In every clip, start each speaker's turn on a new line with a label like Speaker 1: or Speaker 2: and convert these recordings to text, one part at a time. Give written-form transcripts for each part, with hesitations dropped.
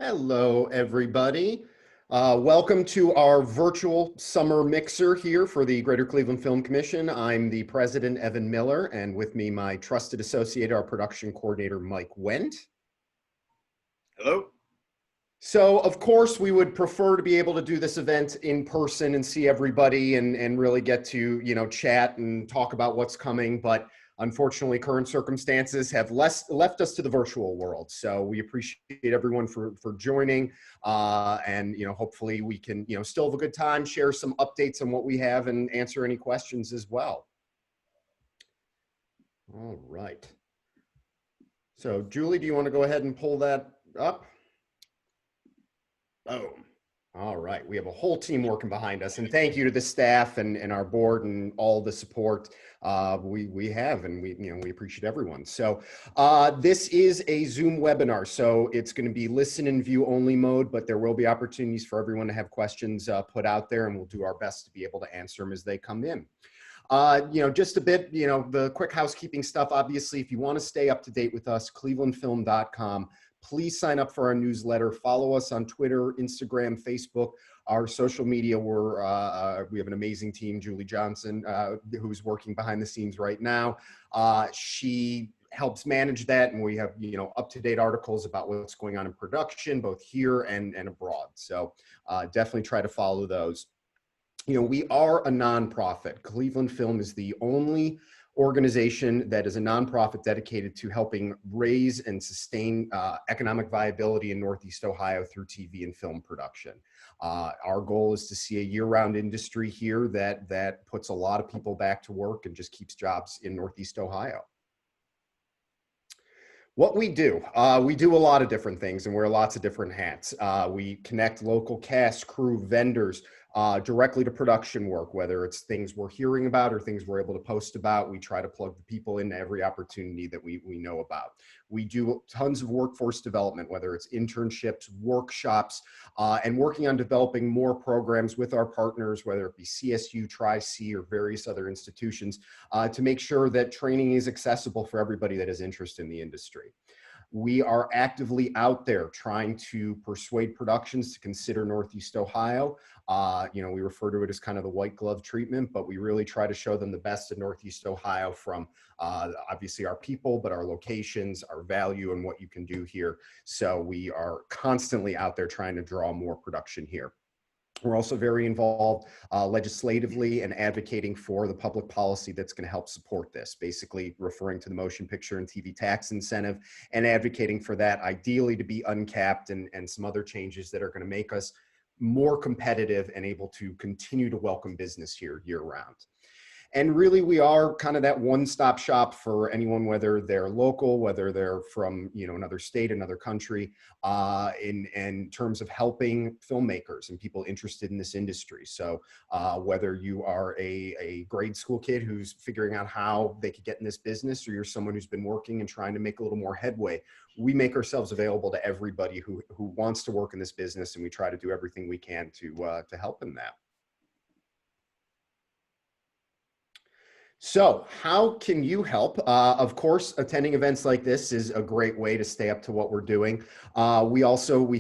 Speaker 1: Hello, everybody. Welcome to our virtual summer mixer here for the Greater Cleveland Film Commission. I'm the president, Evan Miller, and with me, my trusted associate, our production coordinator, Mike Wendt.
Speaker 2: Hello.
Speaker 1: So, of course, we would prefer to be able to do this event in person and see everybody and really get to, chat and talk about what's coming. But unfortunately, current circumstances have left us to the virtual world. So we appreciate everyone for joining. And, hopefully we can, still have a good time, share some updates on what we have and answer any questions as well. All right. So, Julie, do you want to go ahead and pull that up? Boom. All right. We have a whole team working behind us, and thank you to the staff and our board and all the support we have, and we appreciate everyone. So this is a Zoom webinar, so it's going to be listen and view only mode, but there will be opportunities for everyone to have questions put out there, and we'll do our best to be able to answer them as they come in. Just a bit, the quick housekeeping stuff. Obviously, if you want to stay up to date with us, clevelandfilm.com. Please sign up for our newsletter. Follow us on Twitter, Instagram, Facebook, our social media. We have an amazing team, Julie Johnson, who's working behind the scenes right now. She helps manage that, and we have up-to-date articles about what's going on in production, both here and abroad. So definitely try to follow those. We are a nonprofit. Cleveland Film is the only organization that is a nonprofit dedicated to helping raise and sustain economic viability in Northeast Ohio through TV and film production. Our goal is to see a year-round industry here that puts a lot of people back to work and just keeps jobs in Northeast Ohio. What we do a lot of different things and wear lots of different hats. We connect local cast, crew, vendors, directly to production work, whether it's things we're hearing about or things we're able to post about. We try to plug the people into every opportunity that we know about. We do tons of workforce development, whether it's internships, workshops, and working on developing more programs with our partners, whether it be CSU, Tri-C, or various other institutions, to make sure that training is accessible for everybody that is interested in the industry. We are actively out there trying to persuade productions to consider Northeast Ohio. We refer to it as kind of the white glove treatment, but we really try to show them the best of Northeast Ohio from obviously our people, but our locations, our value, and what you can do here. So we are constantly out there trying to draw more production here. We're also very involved legislatively and advocating for the public policy that's going to help support this, basically referring to the motion picture and TV tax incentive and advocating for that ideally to be uncapped and some other changes that are going to make us more competitive and able to continue to welcome business here year round. And really, we are kind of that one-stop shop for anyone, whether they're local, whether they're from another state, another country, in terms of helping filmmakers and people interested in this industry. So whether you are a grade school kid who's figuring out how they could get in this business, or you're someone who's been working and trying to make a little more headway, we make ourselves available to everybody who wants to work in this business, and we try to do everything we can to help in that. So how can you help? Of course, attending events like this is a great way to stay up to what we're doing. We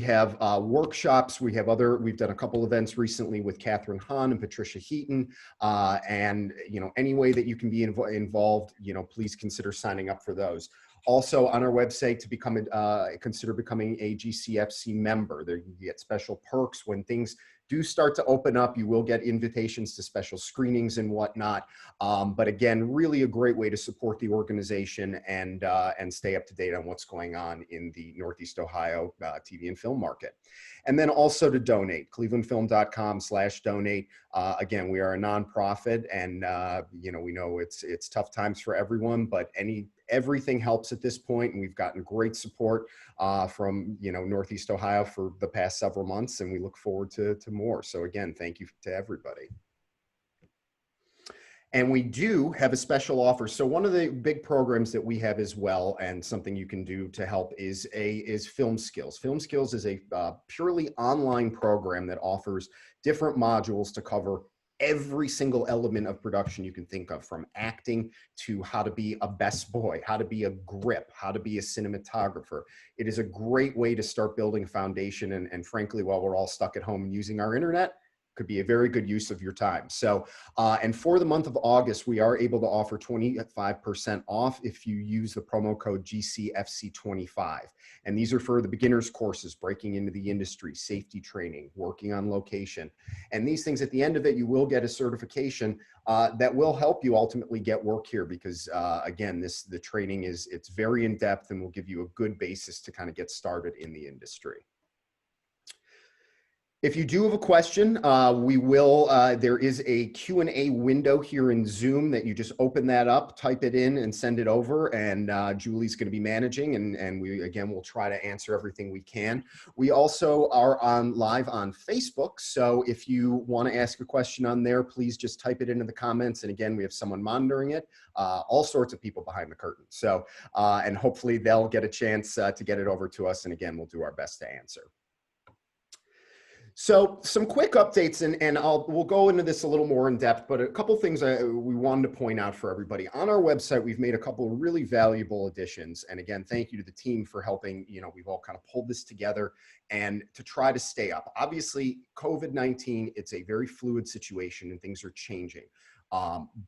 Speaker 1: have workshops. We've done a couple events recently with Catherine Hahn and Patricia Heaton. And any way that you can be involved, please consider signing up for those. Also on our website to consider becoming a GCFC member. There you get special perks when things do start to open up. You will get invitations to special screenings and whatnot. But again, really a great way to support the organization and stay up to date on what's going on in the Northeast Ohio TV and film market. And then also to donate, clevelandfilm.com/donate. Again, we are a nonprofit, and we know it's tough times for everyone, but everything helps at this point, and we've gotten great support from Northeast Ohio for the past several months, and we look forward to more. So again, thank you to everybody. And we do have a special offer. So one of the big programs that we have as well, and something you can do to help, is Film Skills. Film Skills is a purely online program that offers different modules to cover every single element of production you can think of, from acting to how to be a best boy, how to be a grip, how to be a cinematographer. It is a great way to start building a foundation. And frankly, while we're all stuck at home and using our internet, could be a very good use of your time. So, and for the month of August, we are able to offer 25% off if you use the promo code GCFC25. And these are for the beginners courses, breaking into the industry, safety training, working on location. And these things, at the end of it, you will get a certification that will help you ultimately get work here, because again, the training it's very in depth and will give you a good basis to kind of get started in the industry. If you do have a question, there is a Q&A window here in Zoom that you just open that up, type it in and send it over, and Julie's going to be managing, and we'll try to answer everything we can. We also are live on Facebook, so if you want to ask a question on there, please just type it into the comments, and again, we have someone monitoring it, all sorts of people behind the curtain. So, and hopefully they'll get a chance to get it over to us, and again, we'll do our best to answer. So some quick updates, and we'll go into this a little more in depth, but a couple things we wanted to point out for everybody. On our website, we've made a couple of really valuable additions. And again, thank you to the team for helping, we've all kind of pulled this together and to try to stay up. Obviously, COVID-19, it's a very fluid situation and things are changing.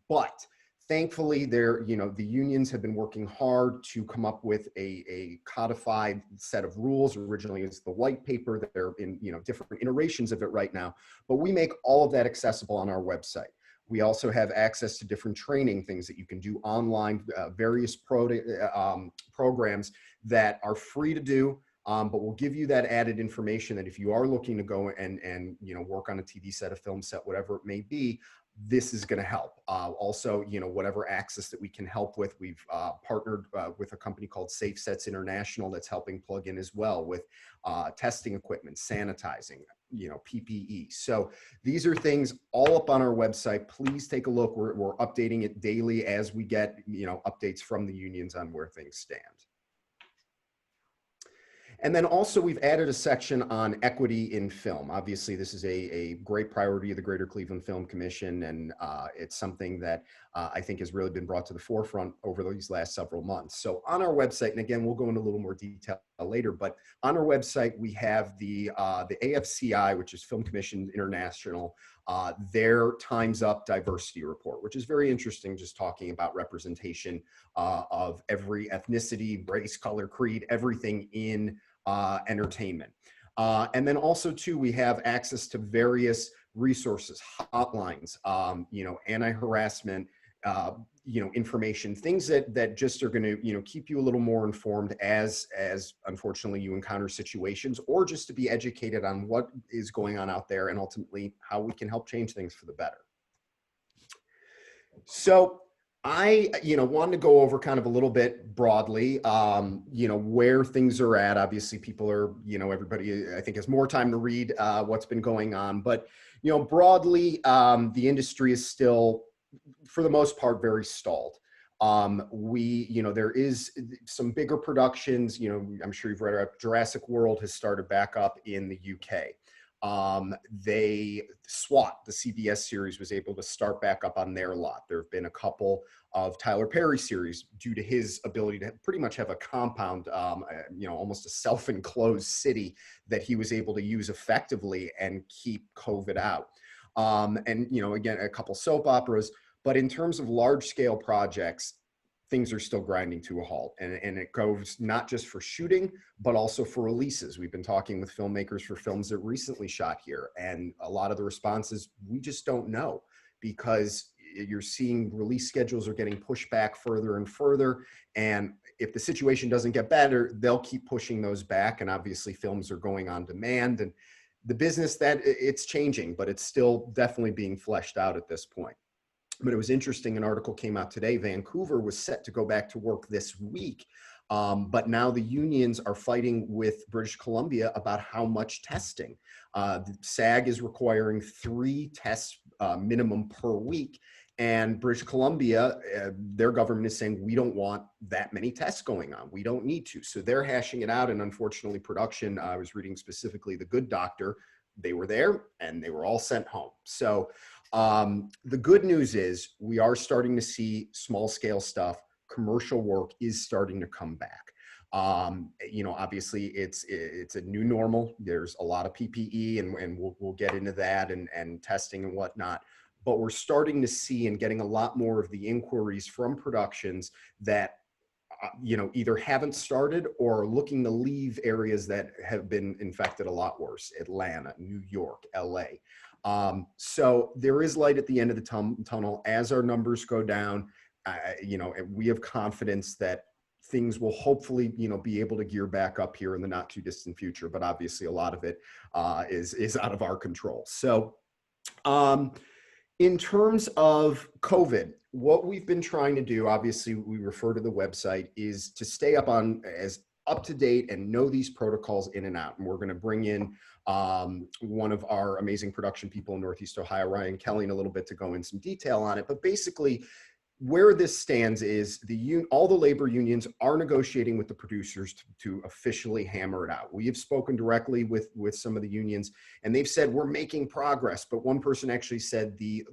Speaker 1: But thankfully, the unions have been working hard to come up with a codified set of rules. Originally, it's the white paper. That they're in different iterations of it right now. But we make all of that accessible on our website. We also have access to different training things that you can do online, various programs that are free to do. But we'll give you that added information that if you are looking to go and work on a TV set, a film set, whatever it may be, this is going to help. Also, whatever access that we can help with, we've partnered with a company called Safe Sets International that's helping plug in as well with testing equipment, sanitizing, PPE. So these are things all up on our website. Please take a look. We're updating it daily as we get, updates from the unions on where things stand. And then also we've added a section on equity in film. Obviously, this is a great priority of the Greater Cleveland Film Commission, and it's something that I think has really been brought to the forefront over these last several months. So on our website, and again, we'll go into a little more detail later, but on our website, we have the AFCI, which is Film Commission International, their Time's Up diversity report, which is very interesting, just talking about representation of every ethnicity, race, color, creed, everything in entertainment. And then also too, we have access to various resources, hotlines, anti-harassment, information, things that just are going to, keep you a little more informed as unfortunately you encounter situations, or just to be educated on what is going on out there and ultimately how we can help change things for the better. So I, wanted to go over kind of a little bit broadly, where things are at. Obviously, people are, everybody, I think, has more time to read what's been going on. But, broadly, the industry is still, for the most part, very stalled. There is some bigger productions. I'm sure you've read Jurassic World has started back up in the UK. SWAT, the CBS series, was able to start back up on their lot. There have been a couple of Tyler Perry series due to his ability to pretty much have a compound, almost a self-enclosed city that he was able to use effectively and keep COVID out. Again, a couple soap operas, but in terms of large scale projects, things are still grinding to a halt. And it goes not just for shooting, but also for releases. We've been talking with filmmakers for films that recently shot here. And a lot of the responses, we just don't know, because you're seeing release schedules are getting pushed back further and further. And if the situation doesn't get better, they'll keep pushing those back. And obviously films are going on demand, and the business, that it's changing, but it's still definitely being fleshed out at this point. But it was interesting, an article came out today. Vancouver was set to go back to work this week, but now the unions are fighting with British Columbia about how much testing. The SAG is requiring 3 tests minimum per week, and British Columbia, their government is saying, we don't want that many tests going on. We don't need to. So they're hashing it out, and unfortunately production, I was reading specifically The Good Doctor, they were there and they were all sent home. So The good news is we are starting to see small scale stuff. Commercial work is starting to come back. Obviously it's a new normal. There's a lot of PPE and we'll get into that and testing and whatnot. But we're starting to see and getting a lot more of the inquiries from productions that either haven't started or are looking to leave areas that have been infected a lot worse: Atlanta, New York, LA. So there is light at the end of the tunnel. As our numbers go down, we have confidence that things will hopefully, be able to gear back up here in the not too distant future. But obviously, a lot of it is out of our control. So, in terms of COVID, what we've been trying to do, obviously, we refer to the website, is to stay as up to date and know these protocols in and out. And we're going to bring in one of our amazing production people in Northeast Ohio, Ryan Kelly, in a little bit to go in some detail on it. But basically, where this stands is all the labor unions are negotiating with the producers to officially hammer it out. We have spoken directly with some of the unions, and they've said we're making progress. But one person actually said the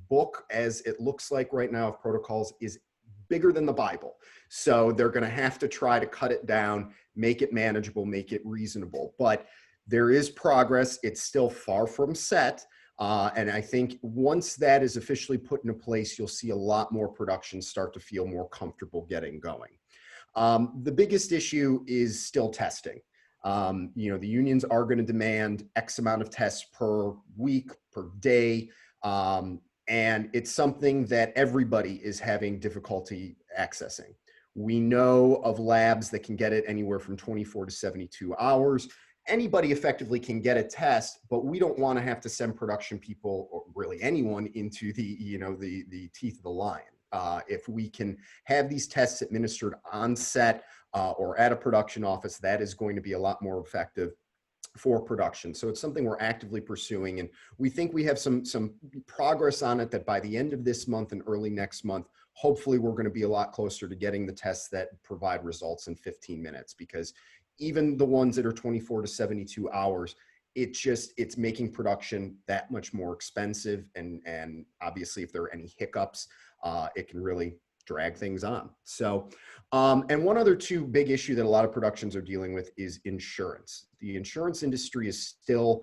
Speaker 1: book, as it looks like right now, of protocols is bigger than the Bible. So they're going to have to try to cut it down, make it manageable, make it reasonable. But there is progress. It's still far from set. And I think once that is officially put into place, you'll see a lot more production start to feel more comfortable getting going. The biggest issue is still testing. The unions are going to demand X amount of tests per week, per day. And it's something that everybody is having difficulty accessing. We know of labs that can get it anywhere from 24 to 72 hours. Anybody effectively can get a test, but we don't want to have to send production people, or really anyone, into the teeth of the lion. If we can have these tests administered on set or at a production office, that is going to be a lot more effective for production. So it's something we're actively pursuing, and we think we have some progress on it, that by the end of this month and early next month, hopefully we're going to be a lot closer to getting the tests that provide results in 15 minutes, because even the ones that are 24 to 72 hours, it's making production that much more expensive. And obviously, if there are any hiccups, it can really drag things on. So, and one other big issue that a lot of productions are dealing with is insurance. The insurance industry is still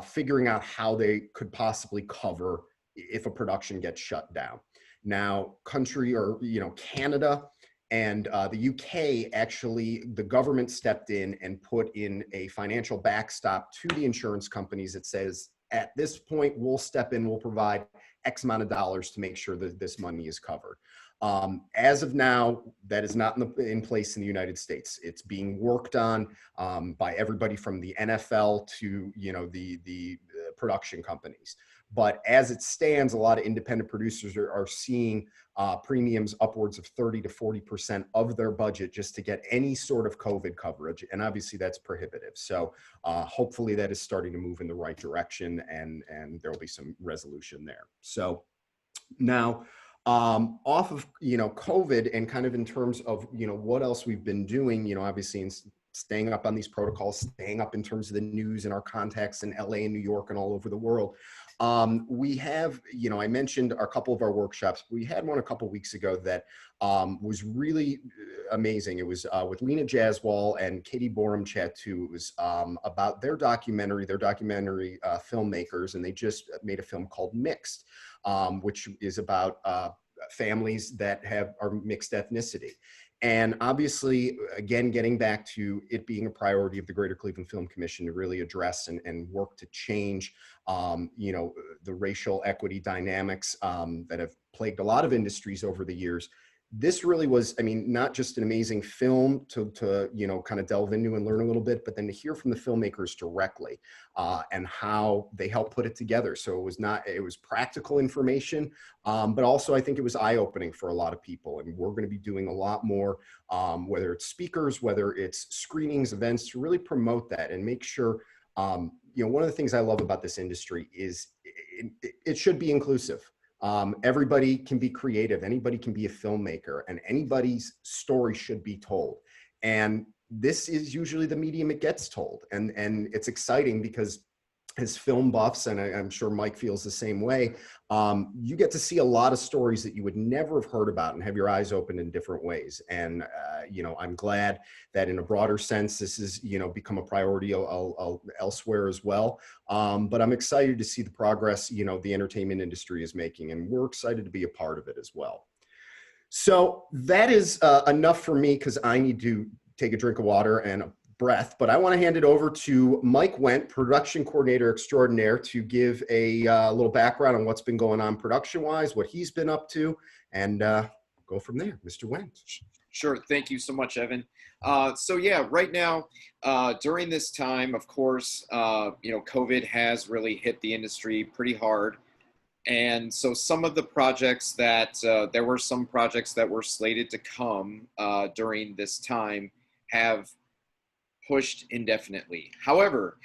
Speaker 1: figuring out how they could possibly cover if a production gets shut down. Now, Canada and the UK, actually, the government stepped in and put in a financial backstop to the insurance companies that says, at this point, we'll step in, we'll provide X amount of dollars to make sure that this money is covered. As of now, that is not in place in the United States. It's being worked on by everybody from the NFL to the production companies. But as it stands, a lot of independent producers are seeing premiums upwards of 30 to 40% of their budget just to get any sort of COVID coverage. And obviously that's prohibitive. So hopefully that is starting to move in the right direction, and there'll be some resolution there. So now, off of COVID, and kind of in terms of what else we've been doing, obviously in staying up on these protocols, staying up in terms of the news and our contacts in LA and New York and all over the world. We have, I mentioned a couple of our workshops. We had one a couple of weeks ago that was really amazing. It was with Lena Jaswal and Katie Borum-Chatu. It was about their documentary filmmakers, and they just made a film called Mixed, which is about families that are mixed ethnicity. And obviously, again, getting back to it being a priority of the Greater Cleveland Film Commission to really address and work to change, the racial equity dynamics that have plagued a lot of industries over the years. This really was, not just an amazing film to kind of delve into and learn a little bit, but then to hear from the filmmakers directly and how they helped put it together. So it was practical information, but also I think it was eye-opening for a lot of people. And we're going to be doing a lot more, whether it's speakers, whether it's screenings, events, to really promote that and make sure, one of the things I love about this industry is it should be inclusive. Everybody can be creative, anybody can be a filmmaker, and anybody's story should be told. And this is usually the medium it gets told. And it's exciting because as film buffs, and I'm sure Mike feels the same way, you get to see a lot of stories that you would never have heard about and have your eyes opened in different ways. And, I'm glad that in a broader sense, this has, become a priority elsewhere as well. But I'm excited to see the progress, the entertainment industry is making, and we're excited to be a part of it as well. So that is enough for me because I need to take a drink of water and a breath, but I want to hand it over to Mike Wendt, production coordinator extraordinaire, to give a little background on what's been going on production-wise, what he's been up to, and go from there. Mr. Wendt.
Speaker 2: Sure. Thank you so much, Evan. So yeah, right now, during this time, of course, COVID has really hit the industry pretty hard. And so some of the projects that, there were some projects that were slated to come during this time have pushed indefinitely. However,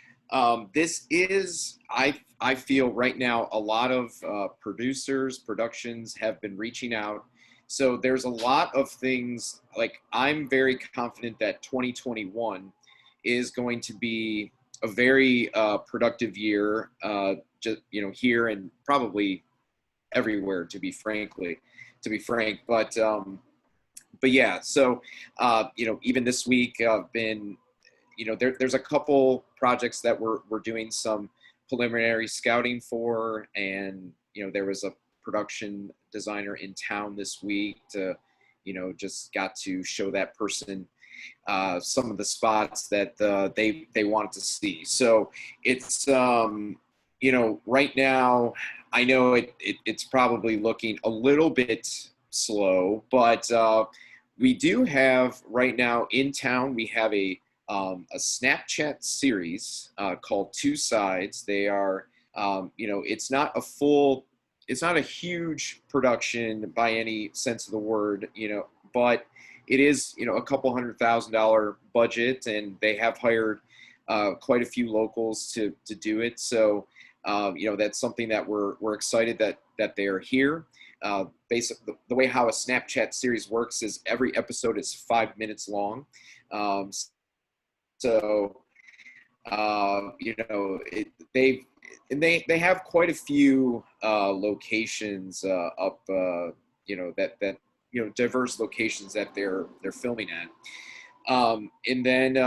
Speaker 2: this is, I feel right now, a lot of productions have been reaching out. So there's a lot of things, like I'm very confident that 2021 is going to be a very productive year, just, here and probably everywhere, to be frank. But yeah, so, even this week I've been, there's a couple projects that we're doing some preliminary scouting for, and there was a production designer in town this week to, just got to show that person some of the spots that they wanted to see. So it's right now I know it's probably looking a little bit slow, but we do have right now in town, we have a Snapchat series called Two Sides. They are, it's not a huge production by any sense of the word, but it is, a couple $100,000 budget, and they have hired quite a few locals to do it. So, that's something that we're excited that they are here. Basically, the way how a Snapchat series works is every episode is 5 minutes long. So, they have quite a few locations up, diverse locations that they're filming at. And then,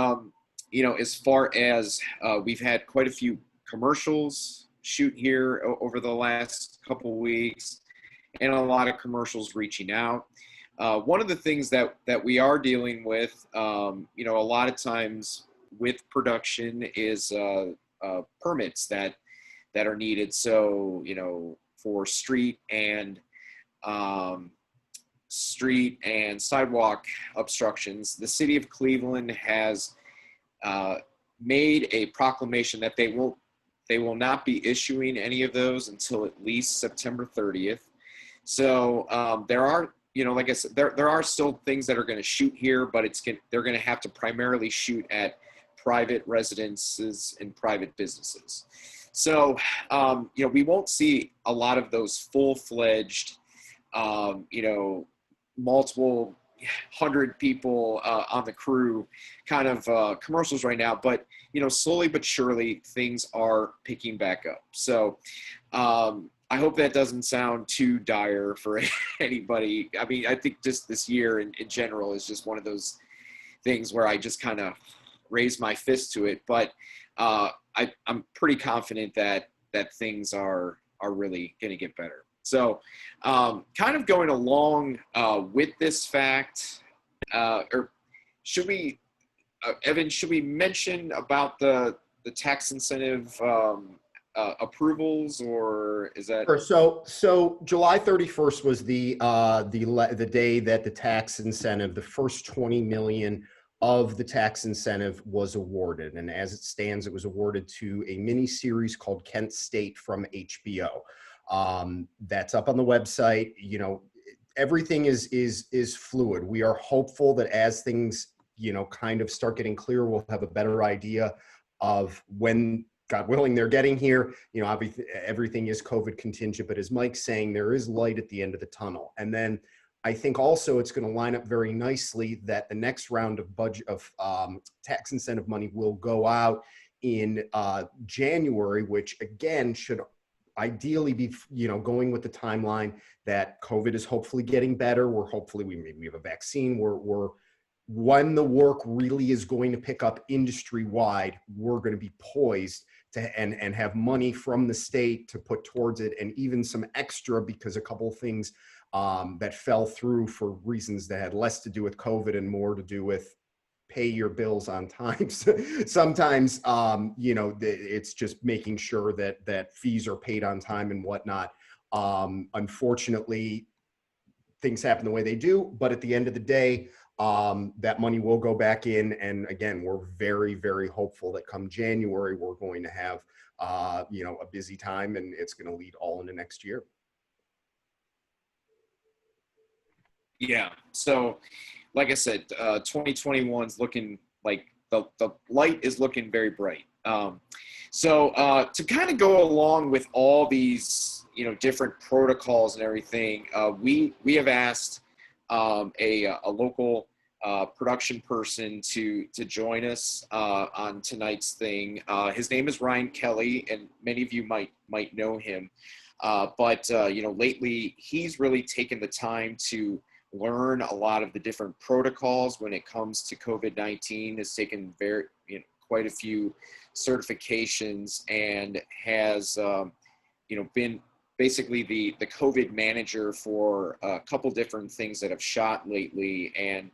Speaker 2: as far as we've had quite a few commercials shoot here over the last couple of weeks, and a lot of commercials reaching out. One of the things that we are dealing with, a lot of times with production is permits that are needed. So, for street and sidewalk obstructions, the city of Cleveland has made a proclamation that they will not be issuing any of those until at least September 30th. So there are, like I said, there are still things that are going to shoot here, but they're going to have to primarily shoot at private residences and private businesses. So, we won't see a lot of those full-fledged, multiple 100 people on the crew kind of commercials right now, but slowly but surely things are picking back up. So I hope that doesn't sound too dire for anybody. I mean, I think just this year in general is just one of those things where I just kind of raise my fist to it, but I'm pretty confident that things are really going to get better. So kind of going along with this fact, or should we, Evan, should we mention about the tax incentive approvals, or is that?
Speaker 1: Sure. So July 31st was the day that the tax incentive, the first 20 million of the tax incentive, was awarded. And as it stands, it was awarded to a mini series called Kent State from HBO. That's up on the website. Everything is fluid. We are hopeful that as things, kind of start getting clear, we'll have a better idea of when, God willing, they're getting here. Obviously everything is COVID contingent, but as Mike's saying, there is light at the end of the tunnel. And then I think also it's going to line up very nicely that the next round of budget of tax incentive money will go out in January, which again should ideally be, going with the timeline that COVID is hopefully getting better. Maybe we have a vaccine. We're when the work really is going to pick up industry wide, we're going to be poised to and have money from the state to put towards it, and even some extra, because a couple of things that fell through for reasons that had less to do with COVID and more to do with pay your bills on time. Sometimes, it's just making sure that fees are paid on time and whatnot. Unfortunately, things happen the way they do, but at the end of the day, that money will go back in. And again, we're very, very hopeful that come January, we're going to have, a busy time, and it's going to lead all into next year.
Speaker 2: Yeah. So, like I said, 2021 is looking like the light is looking very bright. To kind of go along with all these, different protocols and everything, we have asked a local production person to join us on tonight's thing. His name is Ryan Kelly, and many of you might know him. But lately he's really taken the time to learn a lot of the different protocols when it comes to COVID-19. Has taken quite a few certifications, and has been basically the COVID manager for a couple different things that have shot lately, and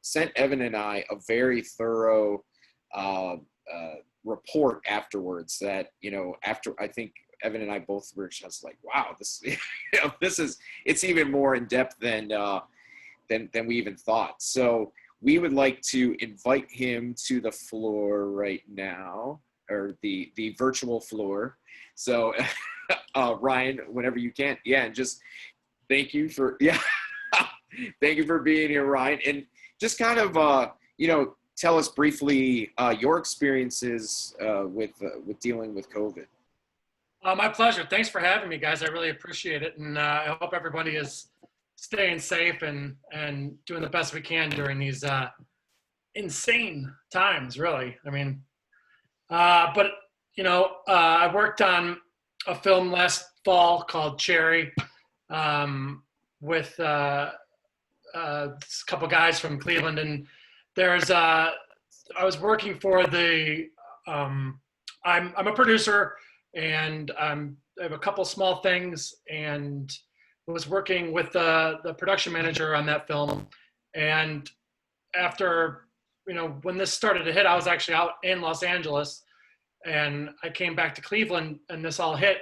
Speaker 2: sent Evan and I a very thorough report afterwards that, after I think Evan and I both were just like, wow, this it's even more in depth than we even thought. So we would like to invite him to the floor right now, or the virtual floor. So Ryan, whenever you can. Yeah. And just thank you for being here, Ryan. And just kind of, tell us briefly your experiences with dealing with COVID.
Speaker 3: My pleasure. Thanks for having me, guys. I really appreciate it. And I hope everybody is staying safe and doing the best we can during these insane times, really. I mean, I worked on a film last fall called Cherry with a couple guys from Cleveland. And I was working for I'm a producer, and I have a couple small things, and was working with the production manager on that film. And after, when this started to hit, I was actually out in Los Angeles, and I came back to Cleveland, and this all hit.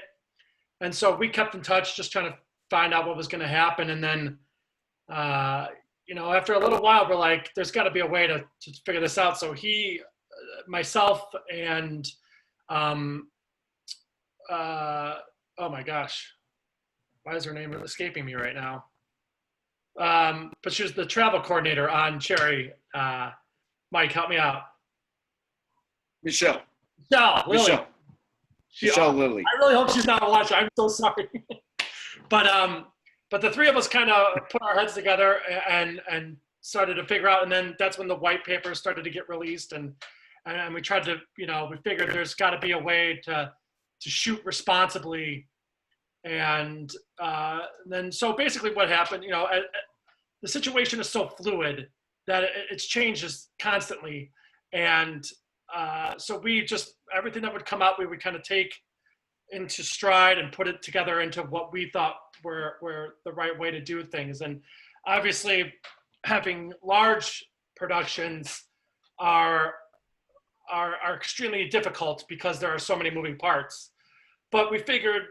Speaker 3: And so we kept in touch, just trying to find out what was going to happen. And then, after a little while, we're like, there's got to be a way to figure this out. So myself, and oh my gosh, why is her name escaping me right now? But she was the travel coordinator on Cherry. Mike, help me out.
Speaker 2: Michelle
Speaker 3: Lily.
Speaker 2: Michelle Lilly.
Speaker 3: I really hope she's not watching. I'm so sorry. But the three of us kind of put our heads together and started to figure out, and then that's when the white paper started to get released, and we tried to, we figured there's got to be a way to shoot responsibly. And then, so basically what happened, the situation is so fluid that it's changes constantly. And so everything that would come out, we would kind of take into stride and put it together into what we thought were the right way to do things. And obviously having large productions are extremely difficult because there are so many moving parts. But we figured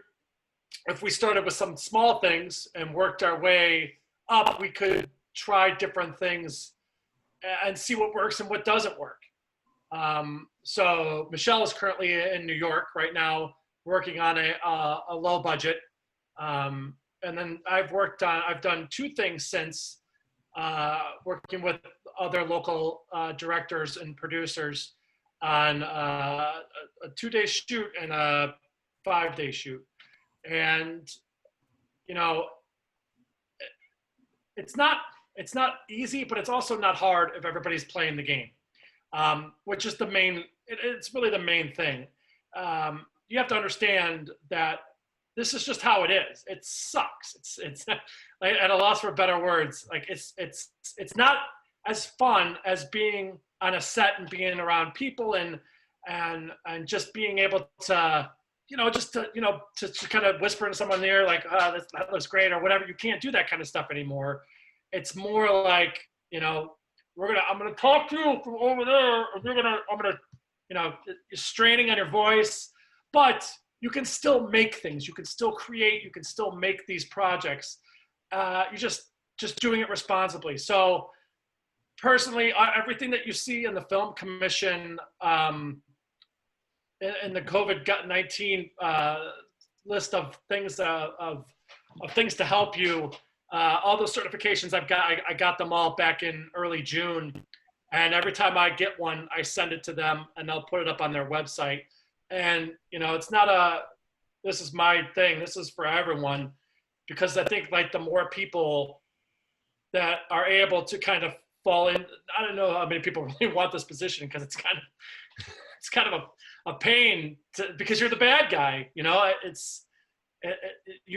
Speaker 3: if we started with some small things and worked our way up, we could try different things and see what works and what doesn't work. So Michelle is currently in New York right now, working on a low budget. And then I've done two things since, working with other local directors and producers on a 2-day shoot and a 5-day shoot. And, it's not easy, but it's also not hard if everybody's playing the game, which is the main it's really the main thing. You have to understand that this is just how it is. It sucks. It's like, at a loss for better words. Like it's not as fun as being on a set and being around people and just being able to, to kind of whisper in someone's ear like, oh, that looks great or whatever. You can't do that kind of stuff anymore. It's more like, I'm gonna talk to you from over there, and I'm gonna, you're straining on your voice, but you can still make things. You can still create. You can still make these projects. You're just doing it responsibly. So personally, everything that you see in the film commission in the COVID-19 list of things of things to help you, all those certifications I got them all back in early June. And every time I get one, I send it to them and they'll put it up on their website. And, it's not this is my thing. This is for everyone, because I think like the more people that are able to kind of fall in, I don't know how many people really want this position, because it's kind of a pain because you're the bad guy, you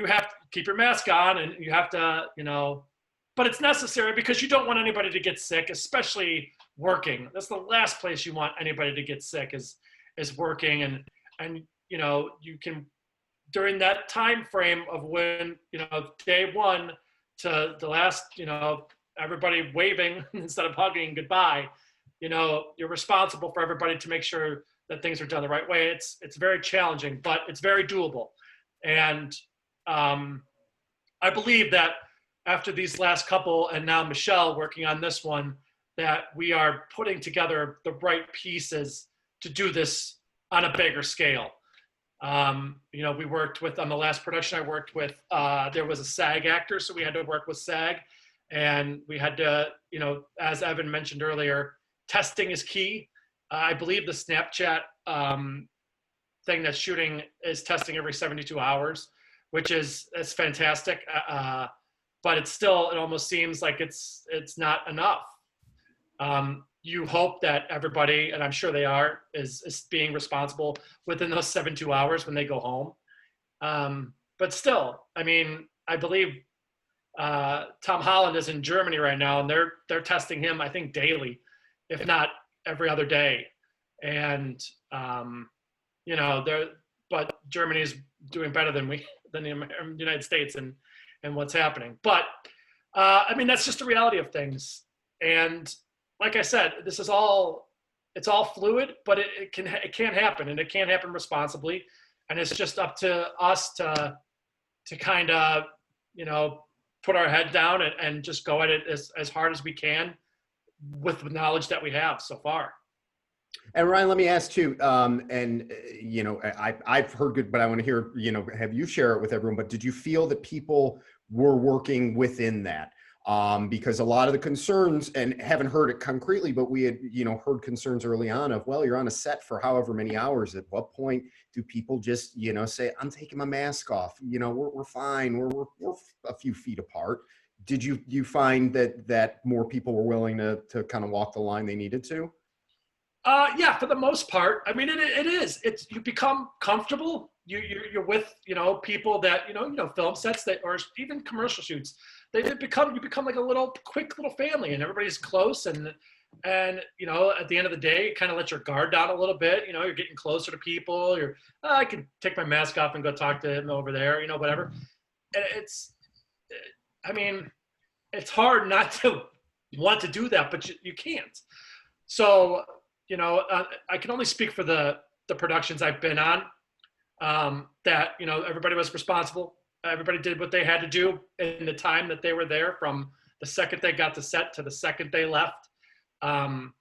Speaker 3: have to keep your mask on and you have to, but it's necessary because you don't want anybody to get sick, especially working. That's the last place you want anybody to get sick is working. And you can, during that time frame of when, day one to the last, everybody waving instead of hugging goodbye, you're responsible for everybody to make sure that things are done the right way. It's very challenging, but it's very doable. And I believe that after these last couple, and now Michelle working on this one, that we are putting together the right pieces to do this on a bigger scale. We worked with, on the last production I worked with, there was a SAG actor, so we had to work with SAG, and we had to, as Evan mentioned earlier, testing is key. I believe the Snapchat thing that's shooting is testing every 72 hours, which is fantastic. But it's still, it almost seems like it's not enough. You hope that everybody, and I'm sure they are, is being responsible within those 72 hours when they go home. But still, I mean, I believe Tom Holland is in Germany right now, and they're testing him, I think, daily, if not every other day. And but Germany's doing better than the United States and what's happening. But I mean, that's just the reality of things. And like I said, it's all fluid, but it can happen, and it can happen responsibly. And it's just up to us to kind of, put our head down and just go at it as hard as we can with the knowledge that we have so far.
Speaker 1: And Ryan, let me ask too, I've heard good, but I want to hear, have you share it with everyone, but did you feel that people were working within that? Because a lot of the concerns, and haven't heard it concretely, but we had, heard concerns early on of, well, you're on a set for however many hours. At what point do people just, say, I'm taking my mask off, we're fine. We're a few feet apart. Did you find that more people were willing to kind of walk the line they needed to?
Speaker 3: Yeah, for the most part. I mean, it is. You become comfortable. You're with people that film sets that, or even commercial shoots. You become like a quick little family, and everybody's close. And at the end of the day, kind of let your guard down a little bit. You're getting closer to people. I can take my mask off and go talk to him over there. Whatever. And I mean, it's hard not to want to do that, but you can't. So. I can only speak for the productions I've been on, that, everybody was responsible. Everybody did what they had to do in the time that they were there, from the second they got to set to the second they left. And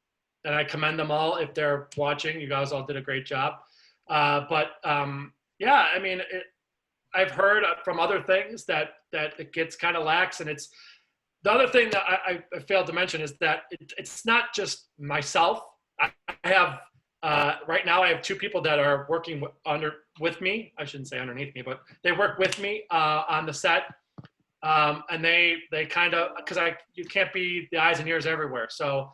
Speaker 3: I commend them all. If they're watching, you guys all did a great job. Yeah, I mean, I've heard from other things that it gets kind of lax. And it's the other thing that I failed to mention is that it's not just myself. I have right now, I have two people that are working with me. I shouldn't say underneath me, but they work with me on the set, and they kind of, because you can't be the eyes and ears everywhere. So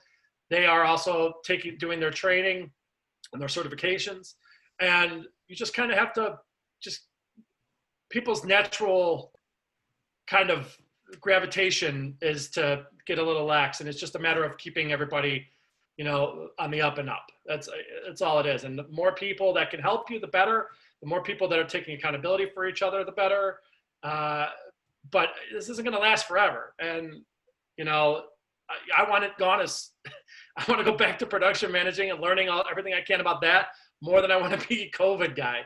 Speaker 3: they are also doing their training and their certifications. And you just kind of have to just, people's natural kind of gravitation is to get a little lax, and it's just a matter of keeping everybody, you know, on the up and up. That's all it is. And the more people that can help you, the better. The more people that are taking accountability for each other, the better. But this isn't going to last forever. And, you know, I want it gone as I want to go back to production managing and learning everything I can about that more than I want to be a COVID guy.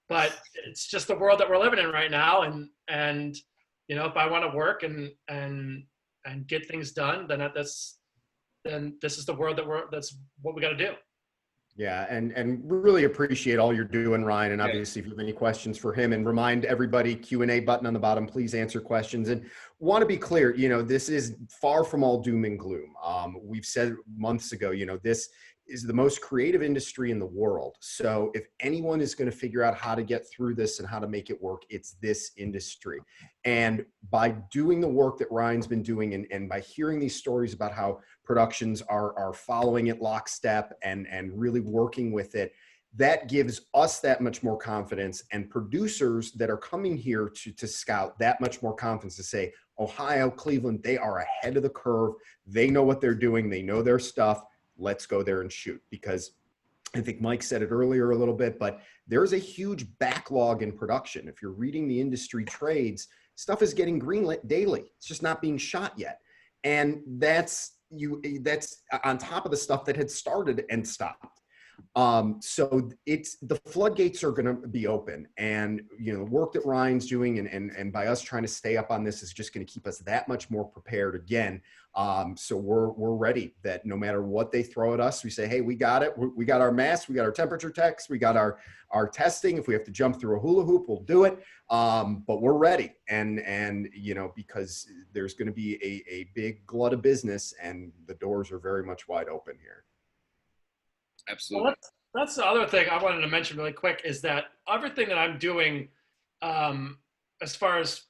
Speaker 3: But it's just the world that we're living in right now. And you know, if I want to work and get things done, then this is the world that's what we got to do.
Speaker 1: Yeah, and really appreciate all you're doing, Ryan. And obviously, if you have any questions for him, and remind everybody, Q&A button on the bottom, please answer questions. And want to be clear, you know, this is far from all doom and gloom. We've said months ago, you know, this is the most creative industry in the world. So if anyone is going to figure out how to get through this and how to make it work, it's this industry. And by doing the work that Ryan's been doing, and by hearing these stories about how productions are following it lockstep and really working with it, that gives us that much more confidence, and producers that are coming here to scout that much more confidence to say, Ohio, Cleveland, they are ahead of the curve. They know what they're doing. They know their stuff. Let's go there and shoot. Because I think Mike said it earlier a little bit, but there's a huge backlog in production. If you're reading the industry trades, stuff is getting greenlit daily. It's just not being shot yet. And that's on top of the stuff that had started and stopped. So the floodgates are going to be open, and, you know, the work that Ryan's doing and by us trying to stay up on this is just going to keep us that much more prepared again. So we're ready, that no matter what they throw at us, we say, hey, we got it. We got our masks, we got our temperature checks, we got our testing. If we have to jump through a hula hoop, we'll do it. But we're ready. And, you know, because there's going to be a big glut of business, and the doors are very much wide open here.
Speaker 2: Absolutely.
Speaker 3: Well, that's the other thing I wanted to mention really quick, is that everything that I'm doing, as far as,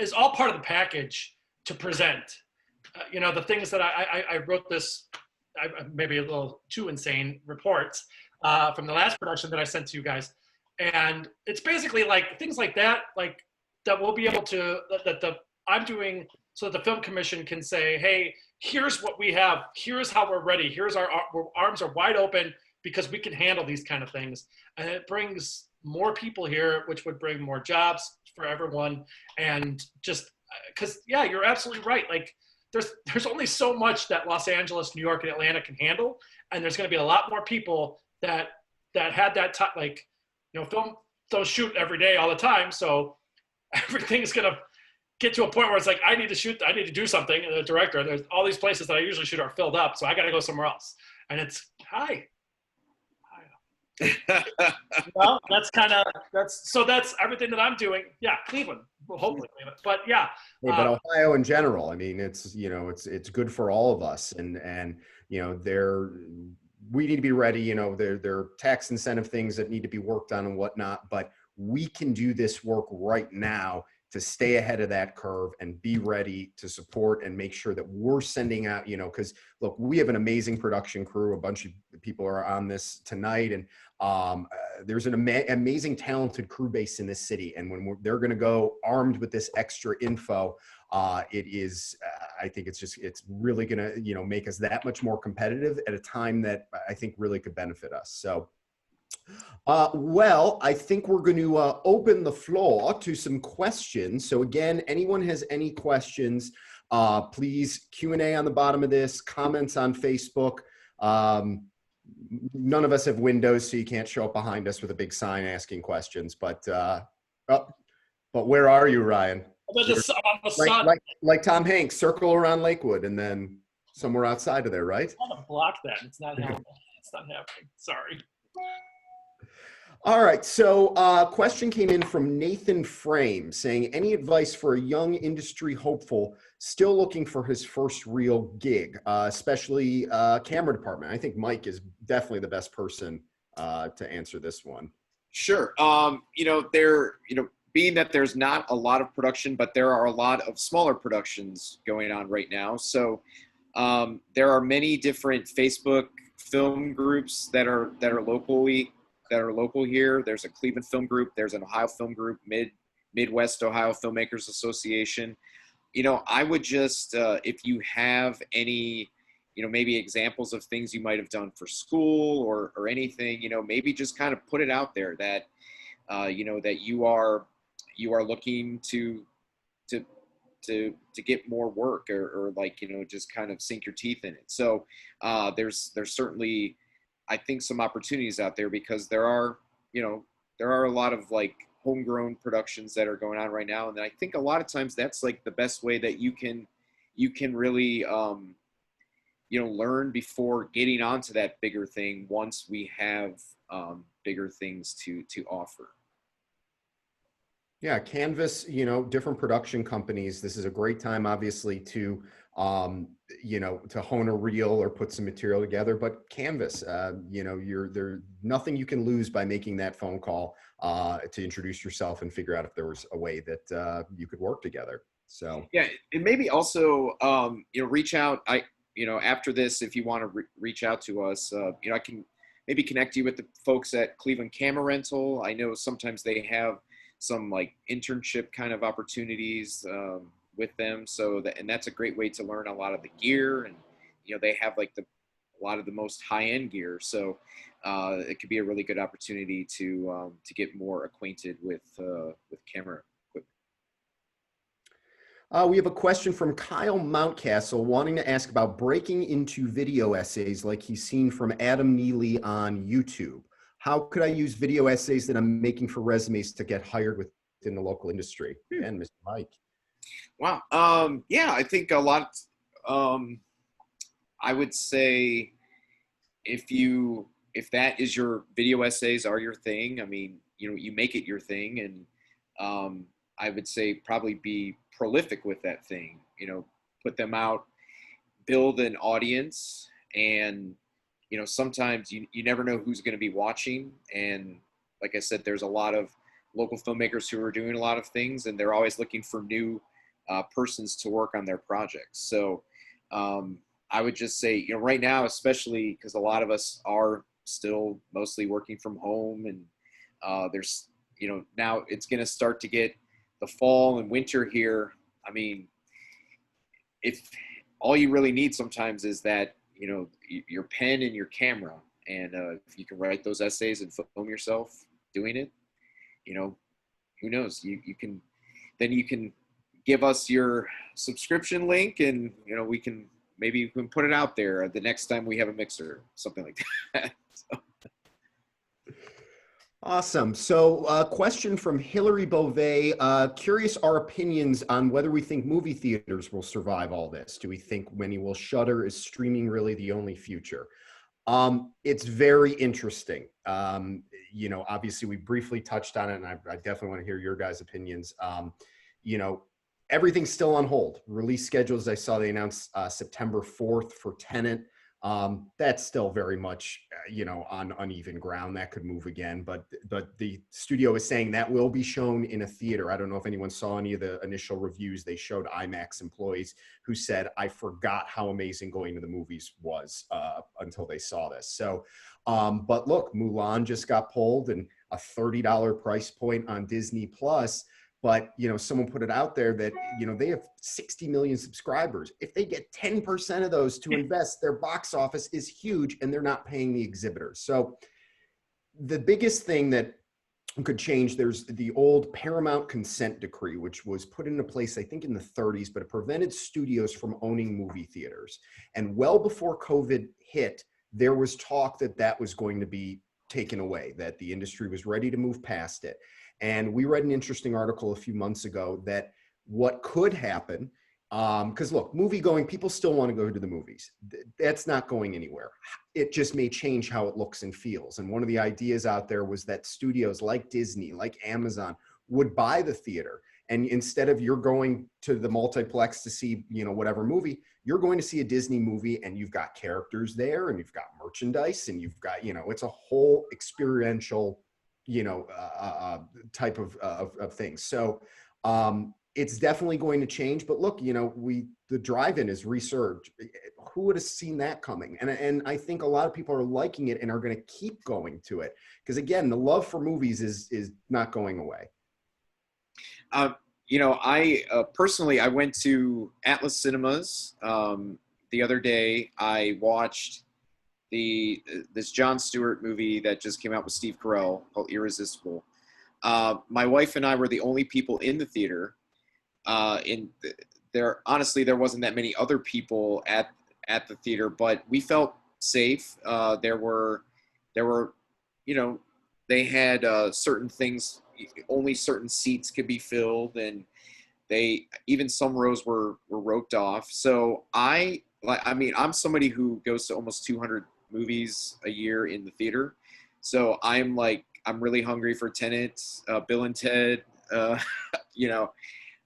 Speaker 3: is all part of the package to present. You know, the things that I wrote this, maybe a little too insane reports from the last production that I sent to you guys. And it's basically like things like that we'll be able to, I'm doing so that the film commission can say, hey, here's what we have. Here's how we're ready. Here's our arms are wide open because we can handle these kind of things. And it brings more people here, which would bring more jobs for everyone. And just because, yeah, you're absolutely right. Like there's only so much that Los Angeles, New York, and Atlanta can handle. And there's going to be a lot more people that had that time, like, you know, film don't shoot every day all the time. So everything's going to get to a point where it's like, I need to do something. And the director, there's all these places that I usually shoot are filled up. So I got to go somewhere else. And it's, hi. Well, that's everything that I'm doing. Yeah. Cleveland, well, hopefully Cleveland, but yeah.
Speaker 1: Hey, but Ohio in general, I mean, it's, you know, it's good for all of us. And, you know, we need to be ready. You know, there are tax incentive things that need to be worked on and whatnot, but we can do this work right now to stay ahead of that curve and be ready to support and make sure that we're sending out, you know, because look, we have an amazing production crew. A bunch of people are on this tonight, and there's an amazing, talented crew base in this city. And when they're going to go armed with this extra info, it is, I think it's really going to, you know, make us that much more competitive at a time that I think really could benefit us. So, well, I think we're going to open the floor to some questions. So again, anyone has any questions, please Q&A on the bottom of this, comments on Facebook. None of us have windows, so you can't show up behind us with a big sign asking questions. But where are you, Ryan? Like Tom Hanks, circle around Lakewood and then somewhere outside of there, right?
Speaker 3: I want to block that. It's not happening. It's not happening. Sorry.
Speaker 1: All right, so question came in from Nathan Frame saying, any advice for a young industry hopeful still looking for his first real gig, especially camera department? I think Mike is definitely the best person to answer this one.
Speaker 2: Sure. You know, being that there's not a lot of production, but there are a lot of smaller productions going on right now. So there are many different Facebook film groups that are local here. There's a Cleveland Film Group. There's an Ohio Film Group, Midwest Ohio Filmmakers Association. I would just, if you have any, maybe examples of things you might have done for school or anything, maybe just kind of put it out there that, that you are looking to get more work or like, just kind of sink your teeth in it. So there's certainly, I think, some opportunities out there, because there are a lot of like homegrown productions that are going on right now. And I think a lot of times that's like the best way that you can really, learn before getting onto that bigger thing once we have bigger things to offer.
Speaker 1: Yeah, Canvas, different production companies. This is a great time, obviously, to, to hone a reel or put some material together. But Canvas, there's nothing you can lose by making that phone call to introduce yourself and figure out if there was a way that you could work together. So
Speaker 2: yeah, and maybe also, reach out. After this, if you want to reach out to us, I can maybe connect you with the folks at Cleveland Camera Rental. I know sometimes they have some like internship kind of opportunities with them. And that's a great way to learn a lot of the gear, and they have like a lot of the most high-end gear. So it could be a really good opportunity to get more acquainted with camera equipment.
Speaker 1: We have a question from Kyle Mountcastle wanting to ask about breaking into video essays like he's seen from Adam Neely on YouTube. How could I use video essays that I'm making for resumes to get hired within the local industry? And Mr. Mike.
Speaker 2: Wow. Yeah, I think a lot. I would say if that is your video essays are your thing, I mean, you make it your thing, and I would say probably be prolific with that thing. Put them out, build an audience, and sometimes you never know who's going to be watching. And like I said, there's a lot of local filmmakers who are doing a lot of things, and they're always looking for new persons to work on their projects. So I would just say, right now, especially because a lot of us are still mostly working from home, and there's, now it's going to start to get the fall and winter here. I mean, if all you really need sometimes is that, your pen and your camera, and if you can write those essays and film yourself doing it, who knows, you can give us your subscription link, and we can put it out there the next time we have a mixer, something like that. So.
Speaker 1: Awesome. So a question from Hillary Beauvais, curious our opinions on whether we think movie theaters will survive all this. Do we think many will shutter? Is streaming really the only future? It's very interesting. Obviously we briefly touched on it, and I definitely want to hear your guys' opinions. Everything's still on hold. Release schedules, I saw they announced September 4th for Tenet. That's still very much, on uneven ground. That could move again, but the studio is saying that will be shown in a theater. I don't know if anyone saw any of the initial reviews. They showed IMAX employees who said, I forgot how amazing going to the movies was until they saw this. So, but look, Mulan just got pulled, and a $30 price point on Disney Plus. But, someone put it out there that, they have 60 million subscribers. If they get 10% of those to invest, their box office is huge, and they're not paying the exhibitors. So the biggest thing that could change, there's the old Paramount consent decree, which was put into place, I think, in the 30s, but it prevented studios from owning movie theaters. And well before COVID hit, there was talk that that was going to be taken away, that the industry was ready to move past it. And we read an interesting article a few months ago that what could happen, because look, movie going, people still want to go to the movies. That's not going anywhere. It just may change how it looks and feels. And one of the ideas out there was that studios like Disney, like Amazon, would buy the theater. And instead of you're going to the multiplex to see, whatever movie, you're going to see a Disney movie, and you've got characters there, and you've got merchandise, and you've got, it's a whole experiential type of things. So it's definitely going to change. But look, you know, the drive-in is resurged. Who would have seen that coming? And I think a lot of people are liking it and are going to keep going to it because, again, the love for movies is not going away.
Speaker 2: You know, I personally, I went to Atlas Cinemas the other day. I watched this Jon Stewart movie that just came out with Steve Carell called Irresistible. My wife and I were the only people in the theater. Honestly, there wasn't that many other people at the theater, but we felt safe. There were, you know, they had certain things, only certain seats could be filled, and even some rows were roped off. So I mean, I'm somebody who goes to almost 200 movies a year in the theater. So I'm really hungry for Tenet, Bill and Ted, you know,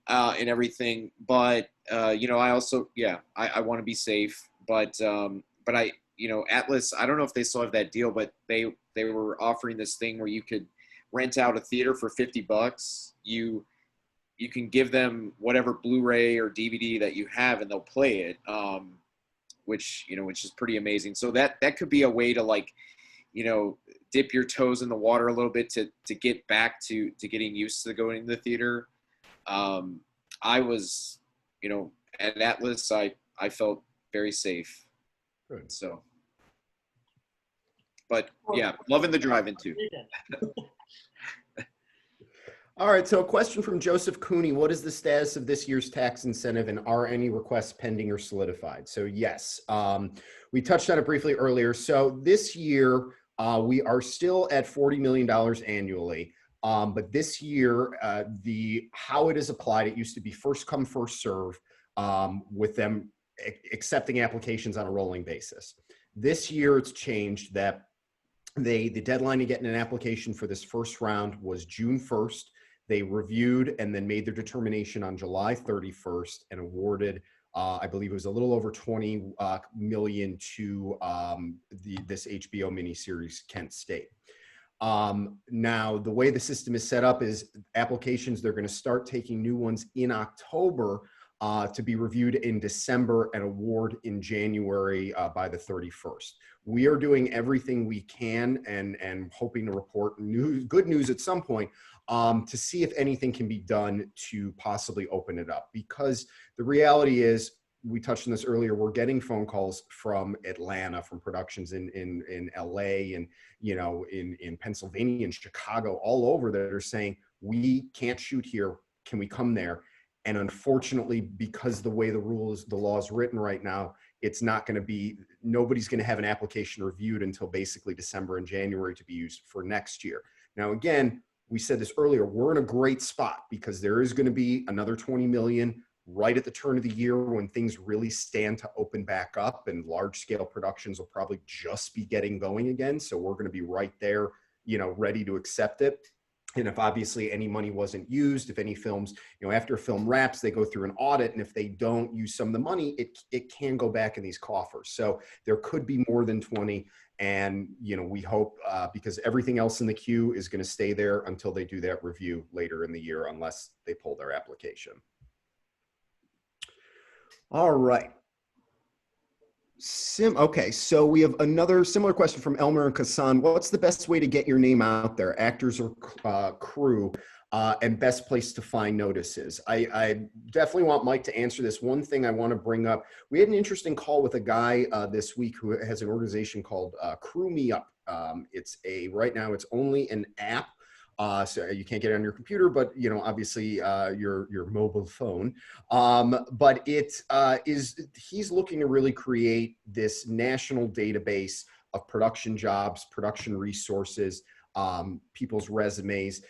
Speaker 2: and everything. But, you know, I also, I want to be safe. But you know, Atlas, I don't know if they still have that deal, but they were offering this thing where you could rent out a theater for $50. You can give them whatever Blu-ray or DVD that you have, and they'll play it, which is pretty amazing. So that could be a way to, like, you know, dip your toes in the water a little bit to get back to getting used to going to the theater. I was, you know, at Atlas, I felt very safe.
Speaker 1: Good.
Speaker 2: So, but yeah, loving the drive-in too.
Speaker 1: All right, so a question from Joseph Cooney. What is the status of this year's tax incentive, and are any requests pending or solidified? So yes, we touched on it briefly earlier. So this year, we are still at $40 million annually. But this year, how it is applied, it used to be first come, first serve, with them accepting applications on a rolling basis. This year, it's changed that the deadline to get an application for this first round was June 1st. They reviewed and then made their determination on July 31st and awarded, I believe it was a little over 20 million to this HBO miniseries, Kent State. Now, the way the system is set up is applications, they're going to start taking new ones in October to be reviewed in December and award in January by the 31st. We are doing everything we can and hoping to report good news at some point to see if anything can be done to possibly open it up. Because the reality is, we touched on this earlier, we're getting phone calls from Atlanta, from productions in LA and, you know, in Pennsylvania and Chicago, all over, that are saying, we can't shoot here, can we come there? And unfortunately, because the way the law is written right now, it's not going to be, nobody's going to have an application reviewed until basically December and January to be used for next year. Now, again, we said this earlier, we're in a great spot because there is going to be another 20 million right at the turn of the year when things really stand to open back up, and large scale productions will probably just be getting going again. So we're going to be right there, you know, ready to accept it. And if obviously any money wasn't used, if any films, you know, after a film wraps, they go through an audit. And if they don't use some of the money, it can go back in these coffers. So there could be more than 20. And, you know, we hope, because everything else in the queue is going to stay there until they do that review later in the year, unless they pull their application. All right. Okay, so we have another similar question from Elmer and Kassan. What's the best way to get your name out there, actors or crew, and best place to find notices? I definitely want Mike to answer this. One thing I want to bring up, we had an interesting call with a guy this week who has an organization called Crew Me Up. Right now it's only an app. So you can't get it on your computer, but, you know, obviously your mobile phone. But he's looking to really create this national database of production jobs, production resources, people's resumes.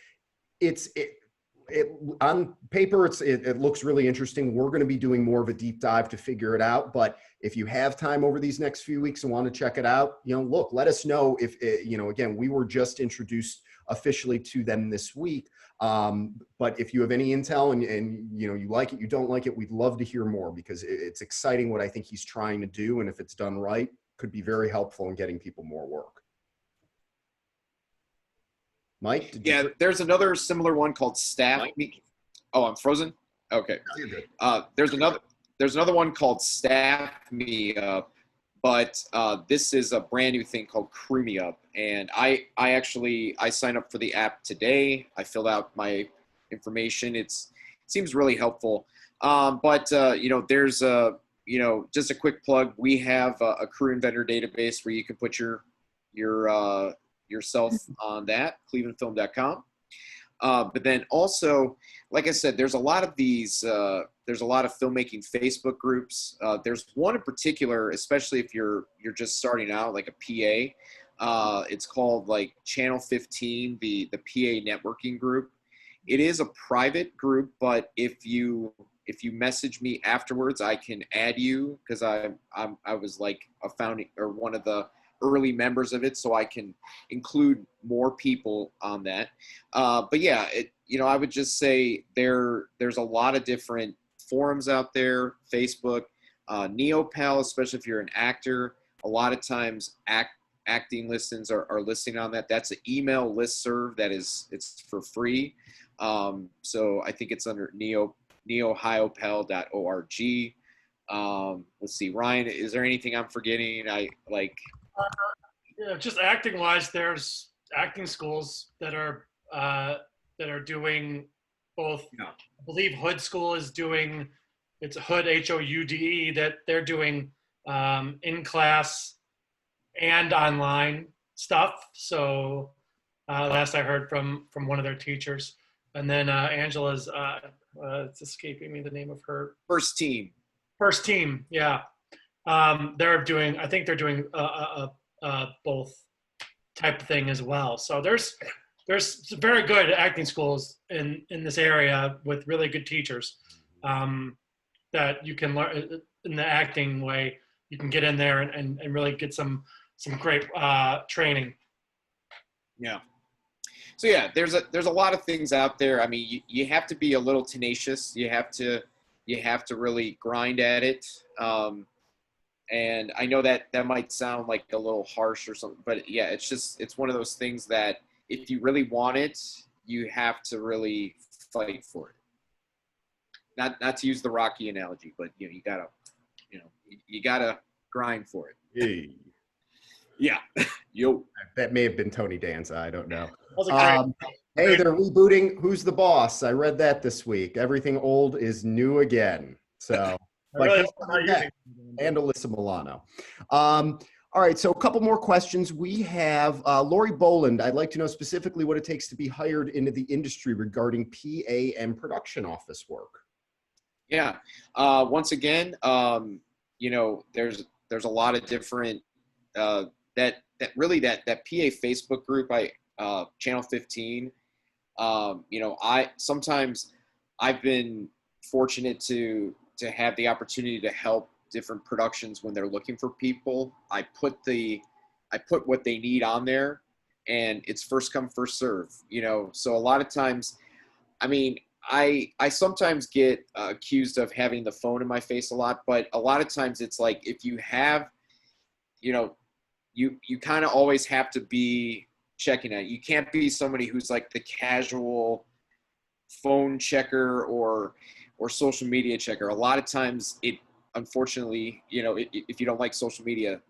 Speaker 1: On paper, it looks really interesting. We're going to be doing more of a deep dive to figure it out. But if you have time over these next few weeks and want to check it out, you know, look, let us know if, you know, again, we were just introduced officially to them this week. But if you have any intel and you know, you like it, you don't like it, we'd love to hear more, because it's exciting what I think he's trying to do. And if it's done right, could be very helpful in getting people more work. Mike?
Speaker 2: Yeah, there's another similar one called Staff. Oh, I'm frozen? Okay.
Speaker 1: No, you're good.
Speaker 2: There's another one called Staff Me Up, but this is a brand new thing called Crew Me Up, and I signed up for the app today. I filled out my information. It seems really helpful. But you know, there's a just a quick plug. We have a crew and vendor database where you can put yourself on that, clevelandfilm.com. But then also, like I said, there's a lot of these, there's a lot of filmmaking Facebook groups. There's one in particular, especially if you're just starting out, like a PA. It's called like Channel 15, the PA networking group. It is a private group, but if you message me afterwards, I can add you, because I was like a founding or one of the early members of it, so I can include more people on that. But yeah, I would just say there's a lot of different forums out there. Facebook, Neopal, especially if you're an actor, a lot of times acting listens are listing on that. That's an email listserv it's for free. So I think it's under neohiopel.org. Let's see, Ryan, is there anything I'm forgetting?
Speaker 3: Just acting wise, there's acting schools that are doing both.
Speaker 2: Yeah.
Speaker 3: I believe Hood School is doing, it's Hood, HOUDE, that they're doing in class and online stuff. So last I heard from one of their teachers, and then Angela's it's escaping me the name of her
Speaker 2: First team,
Speaker 3: yeah. They're doing, I think they're doing both type of thing as well. So there's very good acting schools in this area with really good teachers that you can learn in the acting way. You can get in there and really get some great training.
Speaker 2: Yeah. So yeah, there's a lot of things out there. I mean, you have to be a little tenacious. You have to really grind at it. And I know that might sound like a little harsh or something, but yeah, it's one of those things that if you really want it, you have to really fight for it. Not to use the Rocky analogy, but you gotta grind for it.
Speaker 1: Hey.
Speaker 2: Yeah. Yo.
Speaker 1: That may have been Tony Danza. I don't know.
Speaker 3: Great.
Speaker 1: Hey, they're rebooting Who's the Boss? I read that this week. Everything old is new again. So,
Speaker 3: Really
Speaker 1: and Alyssa Milano. All right, so a couple more questions. We have Lori Boland. I'd like to know specifically what it takes to be hired into the industry regarding PA and production office work.
Speaker 2: Yeah. Once again, there's a lot of different that PA Facebook group, Channel 15. I've been fortunate to have the opportunity to help different productions when they're looking for people. I put what they need on there, and it's first come, first serve. So a lot of times, I mean, I sometimes get accused of having the phone in my face a lot, but a lot of times it's like, if you have, you kind of always have to be checking it. You can't be somebody who's like the casual phone checker or social media checker. A lot of times unfortunately, if you don't like social media,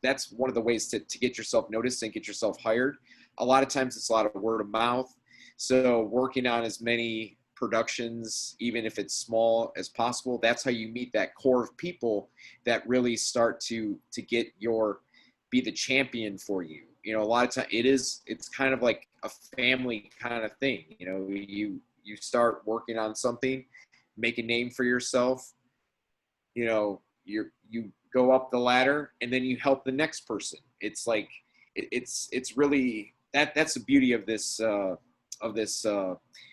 Speaker 2: that's one of the ways to get yourself noticed and get yourself hired. A lot of times it's a lot of word of mouth. So working on as many productions, even if it's small, as possible, that's how you meet that core of people that really start to be the champion for you. A lot of time it's kind of like a family kind of thing. You start working on something, make a name for yourself, you go up the ladder, and then you help the next person. It's like it's really that's the beauty of this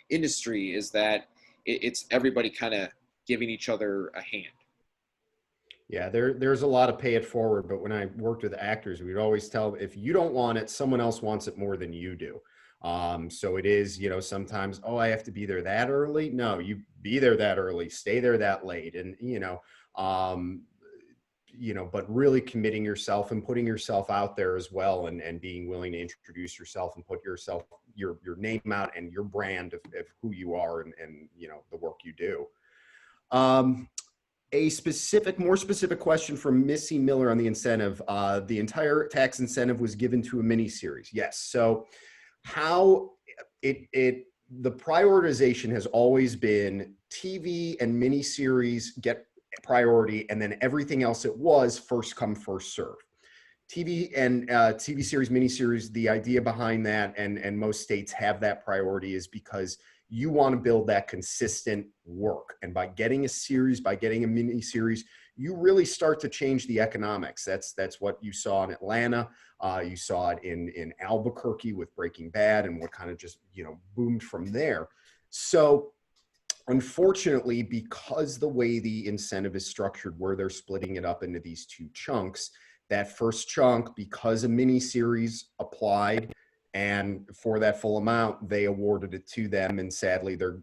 Speaker 2: industry, is that it's everybody kind of giving each other a hand.
Speaker 1: Yeah, there's a lot of pay it forward, but when I worked with actors, we'd always tell, if you don't want it, someone else wants it more than you do. So it is, sometimes, I have to be there that early. No, you be there that early, stay there that late. And, but really committing yourself and putting yourself out there as well, and being willing to introduce yourself and put your name out and your brand of who you are and the work you do. More specific question from Missy Miller on the incentive. The entire tax incentive was given to a mini series. Yes. So how the prioritization has always been TV and mini series get priority, and then everything else it was first come, first serve. TV and TV series, miniseries, the idea behind that, and most states have that priority, is because you want to build that consistent work. And by getting a series, by getting a mini series, you really start to change the economics. That's what you saw in Atlanta. You saw it in Albuquerque with Breaking Bad, and what kind of just, boomed from there. So unfortunately, because the way the incentive is structured, where they're splitting it up into these two chunks, that first chunk, because a mini series applied, and for that full amount, they awarded it to them. And sadly, the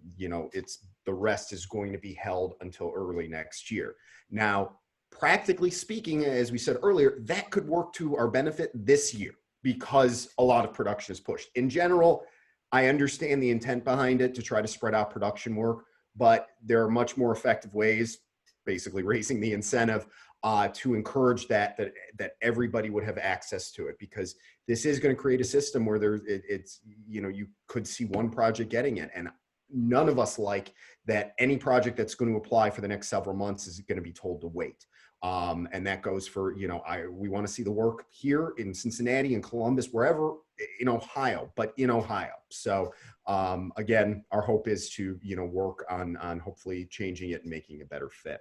Speaker 1: rest is going to be held until early next year. Now, practically speaking, as we said earlier, that could work to our benefit this year because a lot of production is pushed. In general, I understand the intent behind it to try to spread out production work, but there are much more effective ways, basically raising the incentive, to encourage that everybody would have access to it, because this is going to create a system where you could see one project getting it, and none of us like that any project that's going to apply for the next several months is going to be told to wait. And that goes for, we want to see the work here in Cincinnati and Columbus, wherever in Ohio, but in Ohio. So again, our hope is to, work on hopefully changing it and making a better fit.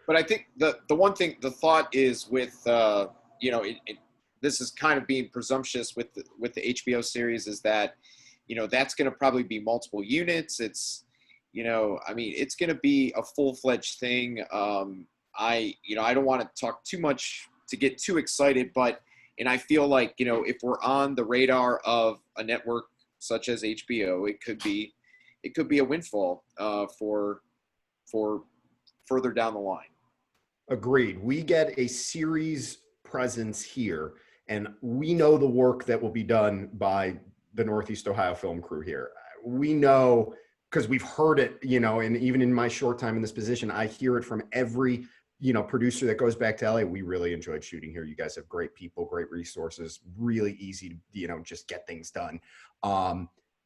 Speaker 2: But I think the one thing, the thought is with, this is kind of being presumptuous with the HBO series, is that, that's going to probably be multiple units. It's, it's going to be a full-fledged thing. I don't want to talk too much to get too excited, and I feel like, if we're on the radar of a network such as HBO, it could be a windfall for further down the line.
Speaker 1: Agreed. We get a series presence here, and we know the work that will be done by the Northeast Ohio film crew here. We know, because we've heard it, and even in my short time in this position, I hear it from every, producer that goes back to LA. We really enjoyed shooting here. You guys have great people, great resources, really easy to, just get things done.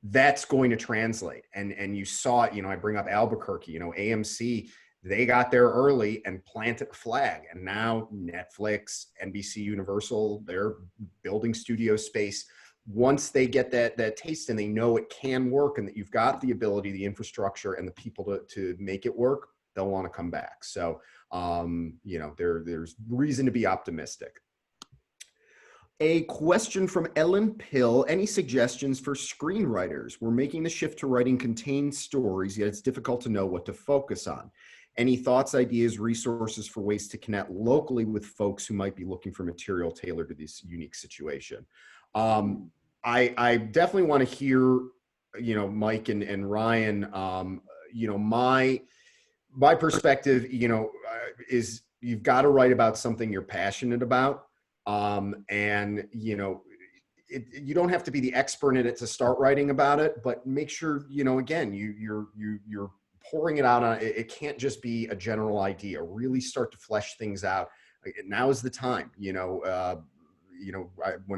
Speaker 1: That's going to translate. And you saw it, I bring up Albuquerque, AMC, they got there early and planted a flag, and now Netflix, NBC Universal, they're building studio space. Once they get that taste and they know it can work, and that you've got the ability, the infrastructure, and the people to make it work, they'll want to come back. So, there's reason to be optimistic. A question from Ellen Pill. Any suggestions for screenwriters? We're making the shift to writing contained stories, yet it's difficult to know what to focus on. Any thoughts, ideas, resources for ways to connect locally with folks who might be looking for material tailored to this unique situation? I definitely want to hear, Mike and Ryan, my perspective, is you've got to write about something you're passionate about. And you don't have to be the expert in it to start writing about it, but make sure, again, you're pouring it out on it. It can't just be a general idea. Really start to flesh things out. Now is the time. When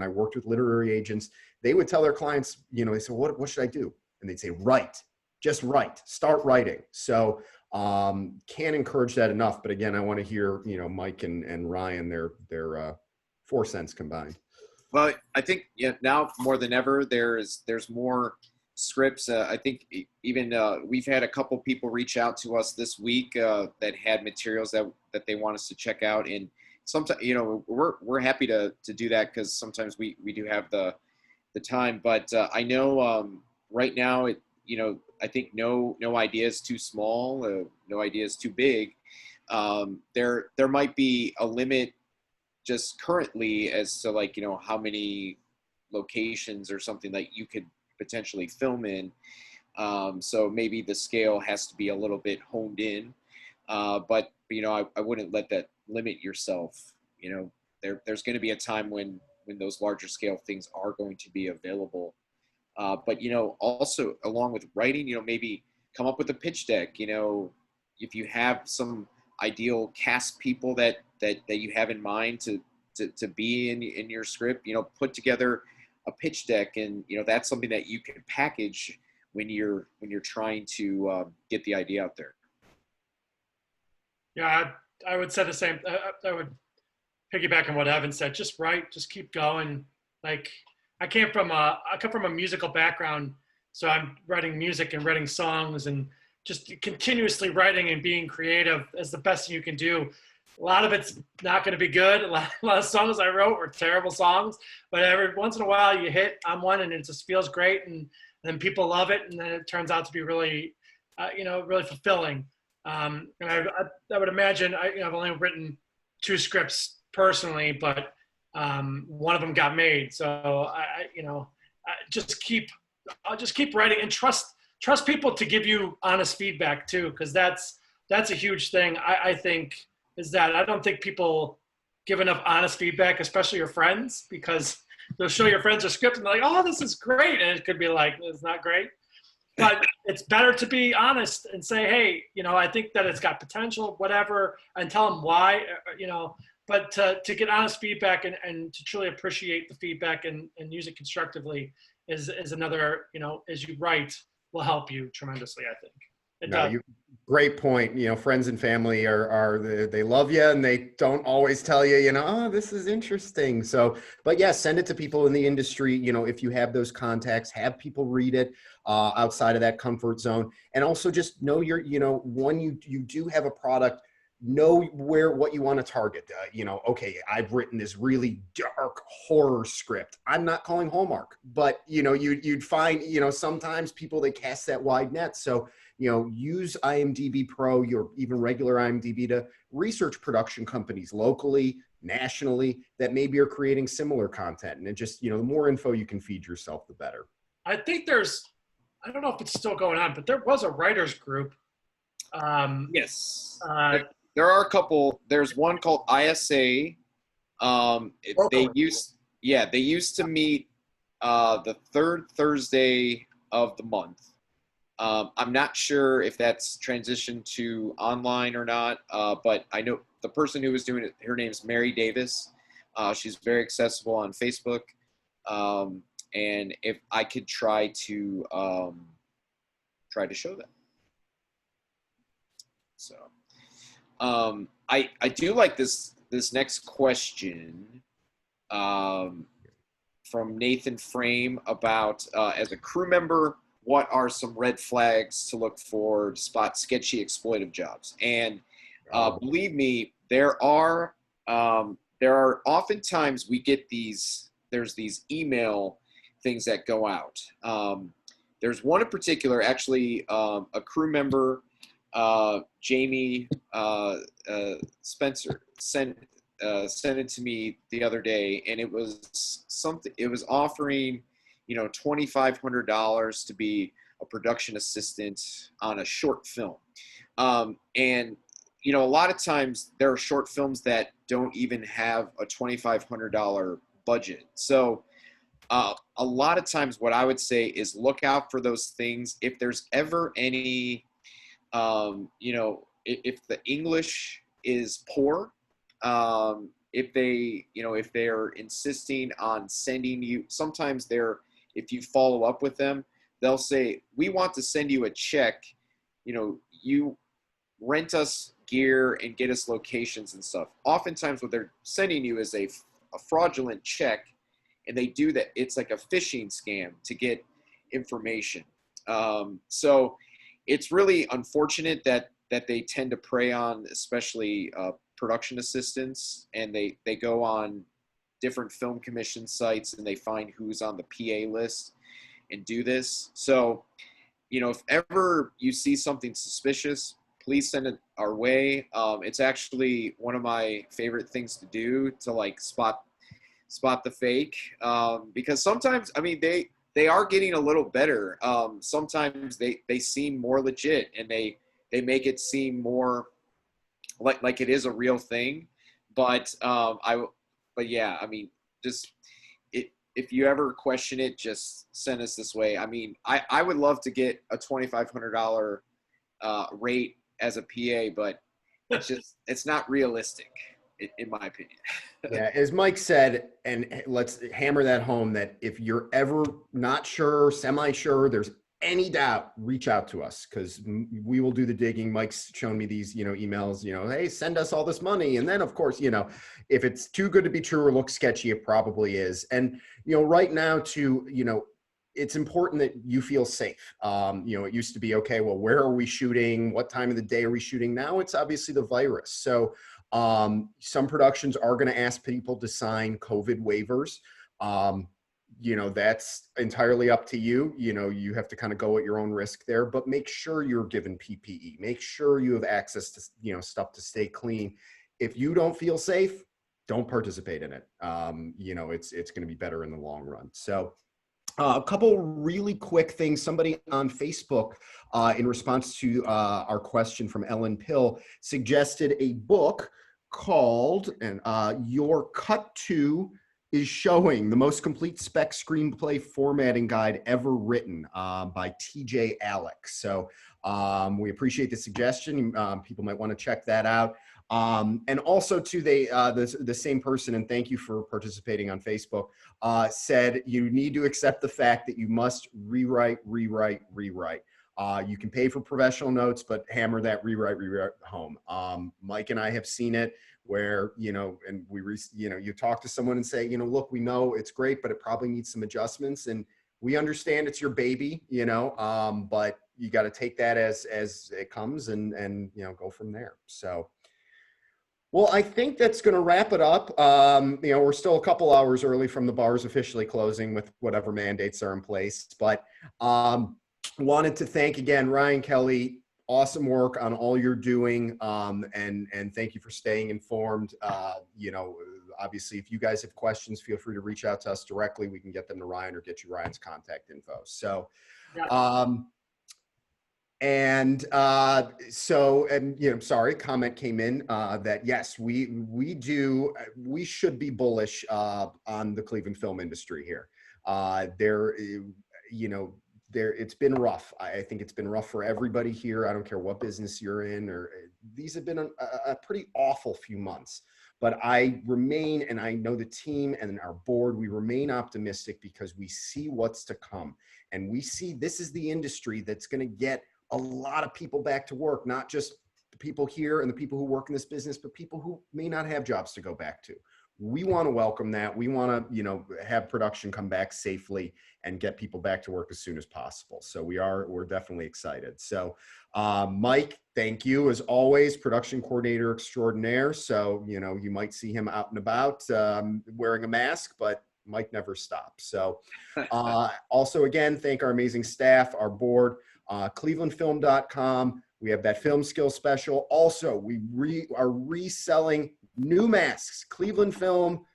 Speaker 1: I worked with literary agents, they would tell their clients, they said, what should I do? And they'd say, write, just write, start writing. So can't encourage that enough. But again, I want to hear, Mike and Ryan, their 4 cents combined.
Speaker 2: Well, I think now more than ever, there's more scripts. I think even we've had a couple people reach out to us this week that had materials that they want us to check out, and sometimes we're happy to do that, because sometimes we do have the time. But I know right now I think no idea is too small, no idea is too big. There might be a limit just currently as to how many locations or something that you could potentially film in. So maybe the scale has to be a little bit honed in, but I wouldn't let that limit yourself. There's going to be a time when those larger scale things are going to be available. But also along with writing, maybe come up with a pitch deck, if you have some ideal cast people that you have in mind to be in your script, put together a pitch deck, and that's something that you can package when you're trying to get the idea out there.
Speaker 3: Yeah, I would say the same. I would piggyback on what Evan said. Just write, just keep going. Like I come from a musical background, so I'm writing music and writing songs and just continuously writing and being creative is the best thing you can do. A lot of it's not going to be good. A lot of songs I wrote were terrible songs, but every once in a while you hit on one and it just feels great, and then people love it, and then it turns out to be really, really fulfilling. And I would imagine I've only written 2 scripts personally, but one of them got made. So I'll just keep writing and trust people to give you honest feedback too, because that's a huge thing. I think is that I don't think people give enough honest feedback, especially your friends, because they'll show your friends a script and they're like, oh, this is great, and it could be like, it's not great. But it's better to be honest and say, hey, I think that it's got potential, whatever, and tell them why, but to get honest feedback and to truly appreciate the feedback and use it constructively is another, as you write, will help you tremendously, I think.
Speaker 1: Great point. Friends and family they love you, and they don't always tell you, oh, this is interesting. So, but yeah, send it to people in the industry. If you have those contacts, have people read it outside of that comfort zone. And also just know when you do have a product, know what you want to target. Okay, I've written this really dark horror script. I'm not calling Hallmark, but you'd find, sometimes people, they cast that wide net. So, use IMDb Pro, your even regular IMDb, to research production companies locally, nationally, that maybe are creating similar content. And it just, the more info you can feed yourself, the better.
Speaker 3: I think I don't know if it's still going on, but there was a writers group.
Speaker 2: Yes. There are a couple. There's one called ISA. They used to meet the 3rd Thursday of the month. I'm not sure if that's transitioned to online or not, but I know the person who was doing it, her name's Mary Davis. She's very accessible on Facebook. And if I could try to show that. So I do like this next question from Nathan Frame about as a crew member, what are some red flags to look for to spot sketchy exploitive jobs? And believe me, there are oftentimes we get there's these email things that go out. There's one in particular, actually, a crew member, Jamie Spencer, sent it to me the other day, and it was offering, $2,500 to be a production assistant on a short film. And, a lot of times there are short films that don't even have a $2,500 budget. So a lot of times what I would say is look out for those things. If there's ever any, if the English is poor, if they're insisting on sending you, sometimes if you follow up with them, they'll say, we want to send you a check, you rent us gear and get us locations and stuff. Oftentimes what they're sending you is a fraudulent check, and they do that. It's like a phishing scam to get information. So it's really unfortunate that they tend to prey on, especially production assistants, and they go on different film commission sites and they find who's on the PA list and do this. So, if ever you see something suspicious, please send it our way. It's actually one of my favorite things to do to spot the fake, because sometimes, they are getting a little better. Sometimes they seem more legit, and they make it seem more like it is a real thing. But just if you ever question it, just send us this way. I would love to get a $2,500 rate as a PA, but it's not realistic in my opinion.
Speaker 1: Yeah, as Mike said, and let's hammer that home, that if you're ever not sure, semi-sure, there's any doubt, reach out to us because we will do the digging. Mike's shown me these, emails, hey, send us all this money. And then of course, if it's too good to be true or looks sketchy, it probably is. And, right now too, it's important that you feel safe. It used to be, okay, well, where are we shooting? What time of the day are we shooting? Now it's obviously the virus. So some productions are going to ask people to sign COVID waivers. That's entirely up to you. You have to kind of go at your own risk there, but make sure you're given PPE. Make sure you have access to, stuff to stay clean. If you don't feel safe, don't participate in it. It's going to be better in the long run. So a couple really quick things. Somebody on Facebook, in response to our question from Ellen Pill, suggested a book called Your Cut To is Showing, the most complete spec screenplay formatting guide ever written, by TJ Alex. So we appreciate the suggestion. People might want to check that out. And also to the same person, and thank you for participating on Facebook, said you need to accept the fact that you must rewrite. You can pay for professional notes, but hammer that rewrite home. Mike and I have seen it where, and you talk to someone and say, look, we know it's great, but it probably needs some adjustments. And we understand it's your baby, but you got to take that as it comes and go from there. So. Well, I think that's going to wrap it up. We're still a couple hours early from the bars officially closing with whatever mandates are in place, but wanted to thank again, Ryan Kelly, awesome work on all you're doing. And thank you for staying informed. Obviously if you guys have questions, feel free to reach out to us directly. We can get them to Ryan or get you Ryan's contact info. So,
Speaker 3: Yeah.
Speaker 1: Sorry, comment came in that yes, we should be bullish on the Cleveland film industry here. It's been rough. I think it's been rough for everybody here. I don't care what business you're in, or these have been a pretty awful few months. But I remain, and I know the team and our board, we remain optimistic because we see what's to come. And we see this is the industry that's going to get a lot of people back to work, not just the people here and the people who work in this business, but people who may not have jobs to go back to. We want to welcome that. We want to, have production come back safely and get people back to work as soon as possible. So we're definitely excited. So Mike, thank you as always, production coordinator extraordinaire. So, you might see him out and about wearing a mask, but Mike never stops. So also, again, thank our amazing staff, our board, clevelandfilm.com. We have that film skill special. Also, we are reselling new masks, Cleveland Film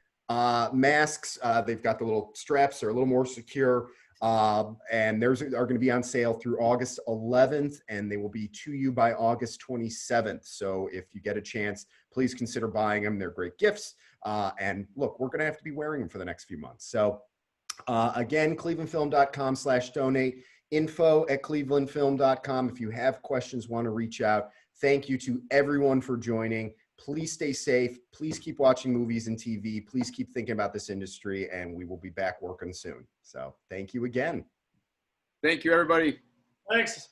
Speaker 1: masks. They've got the little straps, they're a little more secure. And theirs are going to be on sale through August 11th, and they will be to you by August 27th. So if you get a chance, please consider buying them. They're great gifts. And look, we're going to have to be wearing them for the next few months. So again, clevelandfilm.com/donate, info@clevelandfilm.com. If you have questions, want to reach out. Thank you to everyone for joining. Please stay safe. Please keep watching movies and TV. Please keep thinking about this industry, and we will be back working soon. So thank you again.
Speaker 2: Thank you, everybody.
Speaker 3: Thanks.